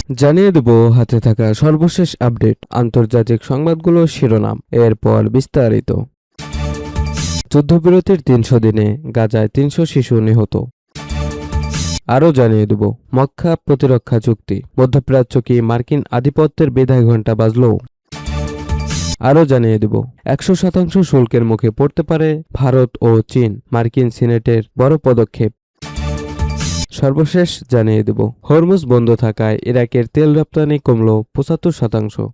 জানিয়ে দেব হাতে থাকা সর্বশেষ আপডেট, আন্তর্জাতিক সংবাদগুলোর শিরোনাম, এরপর বিস্তারিত। যুদ্ধবিরতির ৩০০ দিনে গাজায় ৩০০ শিশু নিহত। আরও জানিয়ে দেব মক্কা প্রতিরক্ষা চুক্তি, মধ্যপ্রাচ্য কি মার্কিন আধিপত্যের বিদায় ঘণ্টা বাজল। আরও জানিয়ে দেব ১০০% শুল্কের মুখে পড়তে পারে ভারত ও চীন, মার্কিন সিনেটের বড় পদক্ষেপ। সর্বশেষ জানিয়ে দেব হরমুজ বন্ধ থাকায় ইরাকের তেল রপ্তানি কমল ৭৫%।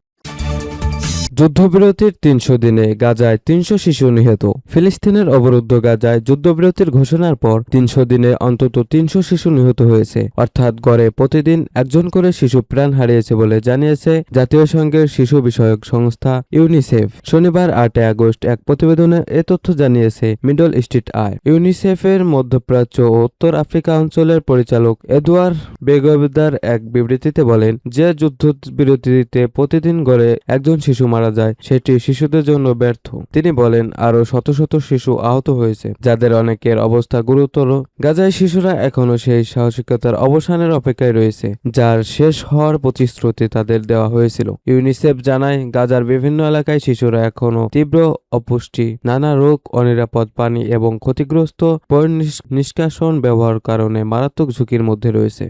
যুদ্ধবিরতির ৩০০ দিনে গাজায় ৩০০ শিশু নিহত। ফিলিস্তিনের অবরুদ্ধ গাজায় যুদ্ধবিরতির ঘোষণার পর ৩০০ দিনে অন্তত ৩০০ শিশু নিহত হয়েছে, অর্থাৎ গড়ে প্রতিদিন একজন করে শিশু প্রাণ হারিয়েছে বলে জানিয়েছে জাতীয় সংঘের শিশু বিষয়ক সংস্থা ইউনিসেফ। শনিবার ৮ আগস্ট এক প্রতিবেদনে এ তথ্য জানিয়েছে মিডল ইস্ট আই। ইউনিসেফের মধ্যপ্রাচ্য ও উত্তর আফ্রিকা অঞ্চলের পরিচালক এদওয়ার্ড বেগবেদার এক বিবৃতিতে বলেন যে যুদ্ধবিরতিতে প্রতিদিন গড়ে একজন শিশু মারা যায় সেটি শিশুদের জন্য ব্যর্থ। তিনি বলেন আরও শত শত শিশু আহত হয়েছে, যাদের অনেকের অবস্থা গুরুতর। গাজায় শিশুরা এখনও সেই সাহসিকতার অবসানের অপেক্ষায় রয়েছে যার শেষ হওয়ার প্রতিশ্রুতি তাদের দেওয়া হয়েছিল। ইউনিসেফ জানায় গাজার বিভিন্ন এলাকায় শিশুরা এখনও তীব্র অপুষ্টি, নানা রোগ, অনিরাপদ পানি এবং ক্ষতিগ্রস্ত নিষ্কাশন ব্যবহার কারণে মারাত্মক ঝুঁকির মধ্যে রয়েছে।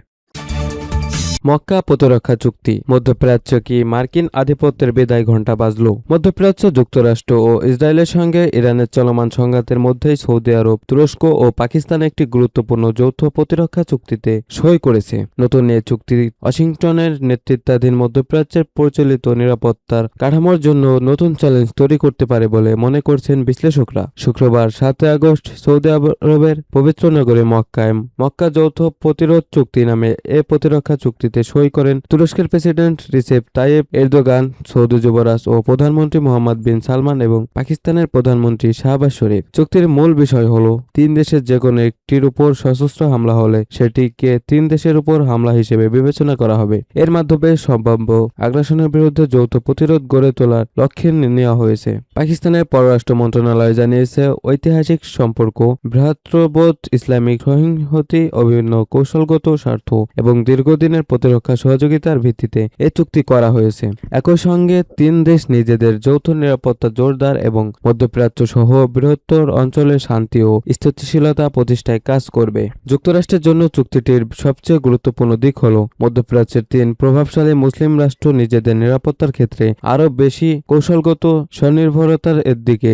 মক্কা প্রতিরক্ষা চুক্তি, মধ্যপ্রাচ্য কি মার্কিন আধিপত্যের বিদায় ঘণ্টা বাজল। মধ্যপ্রাচ্য, যুক্তরাষ্ট্র ও ইসরায়েলের সঙ্গে ইরানের চলমান সংঘাতের মধ্যেই সৌদি আরব, তুরস্ক ও পাকিস্তান একটি গুরুত্বপূর্ণ যৌথ প্রতিরক্ষা চুক্তিতে সই করেছে। নতুন এই চুক্তি ওয়াশিংটনের নেতৃত্বাধীন মধ্যপ্রাচ্যের প্রচলিত নিরাপত্তার কাঠামোর জন্য নতুন চ্যালেঞ্জ তৈরি করতে পারে বলে মনে করছেন বিশ্লেষকরা। শুক্রবার ৭ আগস্ট সৌদি আরবের পবিত্র নগরী মক্কায় মক্কা যৌথ প্রতিরোধ চুক্তি নামে এ প্রতিরক্ষা চুক্তি সই করেন তুরস্কের president Recep Tayyip Erdogan, Saudi যুবরাজ ও প্রধানমন্ত্রী মোহাম্মদ বিন সালমান এবং পাকিস্তানের প্রধানমন্ত্রী শাহবাজ শরীফ। চুক্তির মূল বিষয় হল ৩ দেশের যে কোনো একটির উপর সশস্ত্র হামলা হলে সেটিকে ৩ দেশের উপর হামলা হিসেবে বিবেচনা করা হবে। এর মাধ্যমে সম্ভাব্য আগ্রাসনের বিরুদ্ধে যৌথ প্রতিরোধ গড়ে তোলার লক্ষ্যে নেওয়া হয়েছে। পাকিস্তানের পররাষ্ট্র মন্ত্রণালয় জানিয়েছে ঐতিহাসিক সম্পর্ক, ভ্রাতৃত্ববোধ, ইসলামিক সহিংসতি, অভিন্ন কৌশলগত স্বার্থ এবং দীর্ঘদিনের প্রতিরক্ষা সহযোগিতার ভিত্তিতে এ চুক্তি করা হয়েছে। একই সঙ্গে ৩ দেশ নিজেদের যৌথ নিরাপত্তা জোরদার এবং মধ্যপ্রাচ্য সহ বৃহত্তর অঞ্চলের শান্তি ও স্থিতিশীলতা প্রতিষ্ঠায় কাজ করবে। যুক্তরাষ্ট্রের জন্য চুক্তিটির সবচেয়ে গুরুত্বপূর্ণ দিক হল মধ্যপ্রাচ্যের ৩ প্রভাবশালী মুসলিম রাষ্ট্র নিজেদের নিরাপত্তার ক্ষেত্রে আরও বেশি কৌশলগত স্বনির্ভরতার দিকে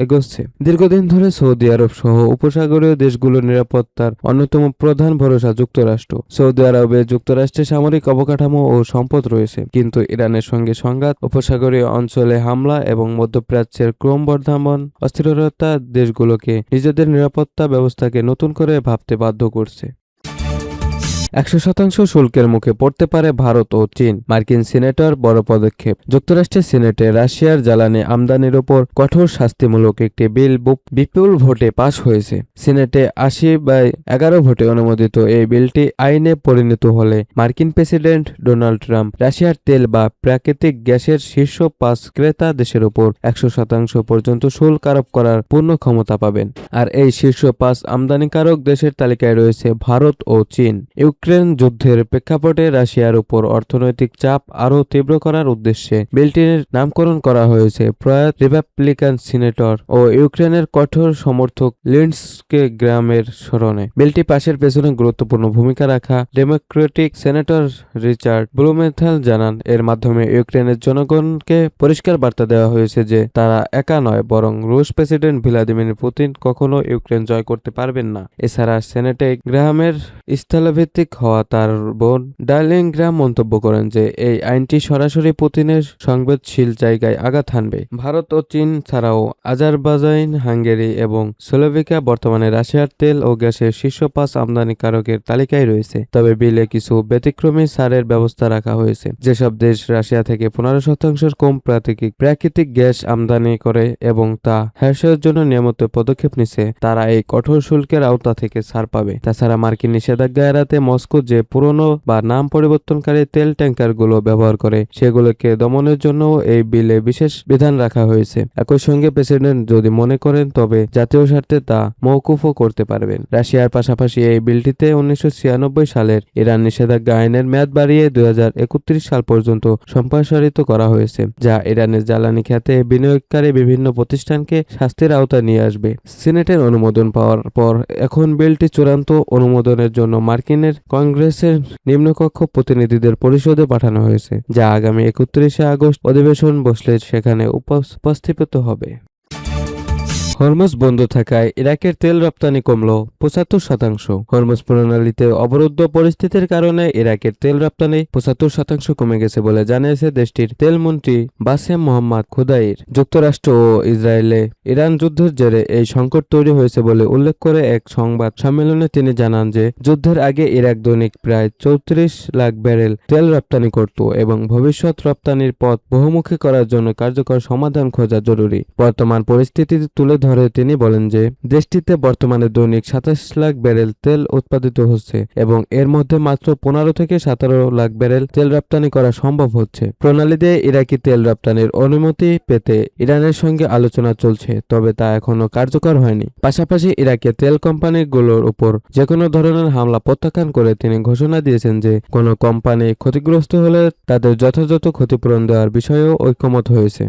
এগোচ্ছে। দীর্ঘদিন ধরে সৌদি আরব সহ উপসাগরীয় দেশগুলোর নিরাপত্তার অন্যতম প্রধান ভরসা যুক্তরাষ্ট্র। সৌদি আরবে যুক্তরাষ্ট্রের সামরিক অবকাঠামো ও সম্পদ রয়েছে, কিন্তু ইরানের সঙ্গে সংঘাত, উপসাগরীয় অঞ্চলে হামলা এবং মধ্যপ্রাচ্যের ক্রমবর্ধমান অস্থিরতা দেশগুলোকে নিজেদের নিরাপত্তা ব্যবস্থাকে নতুন করে ভাবতে বাধ্য করছে। ১০০% শুল্কের মুখে পড়তে পারে ভারত ও চীন, মার্কিন সিনেটর বড় পদক্ষেপ। যুক্তরাষ্ট্রের সিনেটে রাশিয়ার জ্বালানি আমদানির উপর কঠোর শাস্তিমূলক একটি বিল বিপুল ভোটে পাশ হয়েছে। সিনেটে ৮০/১১ ভোটে অনুমোদিত এই বিলটি আইনে পরিণত হলে মার্কিন প্রেসিডেন্ট ডোনাল্ড ট্রাম্প রাশিয়ার তেল বা প্রাকৃতিক গ্যাসের শীর্ষ ৫ ক্রেতা দেশের উপর ১০০% পর্যন্ত শুল্ক আরোপ করার পূর্ণ ক্ষমতা পাবেন। আর এই শীর্ষ ৫ আমদানিকারক দেশের তালিকায় রয়েছে ভারত ও চীন। ইউক্রেন যুদ্ধের প্রেক্ষাপটে রাশিয়ার উপর অর্থনৈতিক চাপ আরও তীব্র করার উদ্দেশ্যে বিলটির নামকরণ করা হয়েছে প্রয়াত রিপাবলিকান সিনেটর ও ইউক্রেনের কঠোর সমর্থক লিন্ডসে গ্রামের স্মরণে। বিলটি পাশের পেছনে গুরুত্বপূর্ণ ভূমিকা রাখা ডেমোক্রেটিক সেনেটর রিচার্ড ব্লুমেন্থেল জানান, এর মাধ্যমে ইউক্রেনের জনগণকে পরিষ্কার বার্তা দেওয়া হয়েছে যে তারা একা নয়, বরং রুশ প্রেসিডেন্ট ভ্লাদিমির পুতিন কখনো ইউক্রেন জয় করতে পারবেন না। এছাড়া সেনেটে গ্রাহামের স্থলভিত্তিক হওয়া তার বোন ডার্লিং গ্রাম মন্তব্য করেন যে এই আইনটি সরাসরি পুতিনের সংবেদনশীল জায়গায় আঘাত হানবে। ভারত ও চীন ছাড়াও আজারবাইজান, হাঙ্গেরি এবং স্লোভাকিয়া বর্তমানে রাশিয়ার তেল ও গ্যাসের শীর্ষ ৫ আমদানিকারকের তালিকায় রয়েছে। তবে বিলে কিছু ব্যতিক্রমী ছাড়ের ব্যবস্থা রাখা হয়েছে। যেসব দেশ রাশিয়া থেকে ১৫% কম প্রাকৃতিক গ্যাস আমদানি করে এবং তা হ্রাসের জন্য নিয়মিত পদক্ষেপ নিচ্ছে, তারা এই কঠোর শুল্কের আওতা থেকে ছাড় পাবে। তাছাড়া মার্কিন নিষেধাজ্ঞা এড়াতে মস্কো মস্কো যে পুরনো বা নাম পরিবর্তনকারী তেল ট্যাঙ্কারগুলো ব্যবহার করে সেগুলোকে দমনের জন্য এই বিলে বিশেষ বিধান রাখা হয়েছে। একই সঙ্গে প্রেসিডেন্ট যদি মনে করেন তবে জাতীয় স্বার্থে তা মওকুফও করতে পারবেন। রাশিয়ার পাশাপাশি এই বিলটিতে 1996 সালের ইরান নিষেধাজ্ঞা আইনের মেয়াদ বাড়িয়ে 2031 সাল পর্যন্ত সম্প্রসারিত করা হয়েছে, যা ইরানের জ্বালানি খাতে বিনিয়োগকারী বিভিন্ন প্রতিষ্ঠানকে শাস্তির আওতায় নিয়ে আসবে। সিনেটের অনুমোদন পাওয়ার পর এখন বিলটি চূড়ান্ত অনুমোদনের জন্য মার্কিনের কংগ্রেসের নিম্নকক্ষ প্রতিনিধিদের পরিষদে পাঠানো হয়েছে, যা আগামী 31 আগস্ট অধিবেশন বসলে সেখানে উপস্থাপিত হবে। হরমুজ বন্ধ থাকায় ইরাকের তেল রপ্তানি কমল 75%। হরমুজ প্রণালীতে অবরুদ্ধ পরিস্থিতির কারণে ইরাকের তেল রপ্তানি 75% কমে গেছে বলে জানিয়েছে দেশটির তেলমন্ত্রী বাসেম মোহাম্মদ খুদাইর। যুক্তরাষ্ট্র ও ইসরায়েলে ইরান যুদ্ধের জেরে এই সংকট তৈরি হয়েছে বলে উল্লেখ করে এক সংবাদ সম্মেলনে তিনি জানান যে যুদ্ধের আগে ইরাক দৈনিক প্রায় 34 লাখ ব্যারেল তেল রপ্তানি করত এবং ভবিষ্যৎ রপ্তানির পথ বহুমুখী করার জন্য কার্যকর সমাধান খোঁজা জরুরি। বর্তমান পরিস্থিতি তুলে ধরে তিনি বলেন যে দেশটিতে বর্তমানে দৈনিক 27 লাখ ব্যারেল তেল উৎপাদিত হচ্ছে এবং এর মধ্যে মাত্র 15 থেকে 17 লাখ ব্যারেল তেল রপ্তানি করা সম্ভব হচ্ছে। প্রণালী দিয়ে ইরাকি তেল রপ্তানির অনুমতি পেতে ইরানের সঙ্গে আলোচনা চলছে, তবে তা এখনো কার্যকর হয়নি। পাশাপাশি ইরাকের তেল কোম্পানিগুলোর উপর যেকোনো ধরনের হামলা প্রত্যাখ্যান করে তিনি ঘোষণা দিয়েছেন যে কোনো কোম্পানি ক্ষতিগ্রস্ত হলে তাদের যথাযথ ক্ষতিপূরণ দেওয়ার বিষয়েও ঐকমত্য হয়েছে।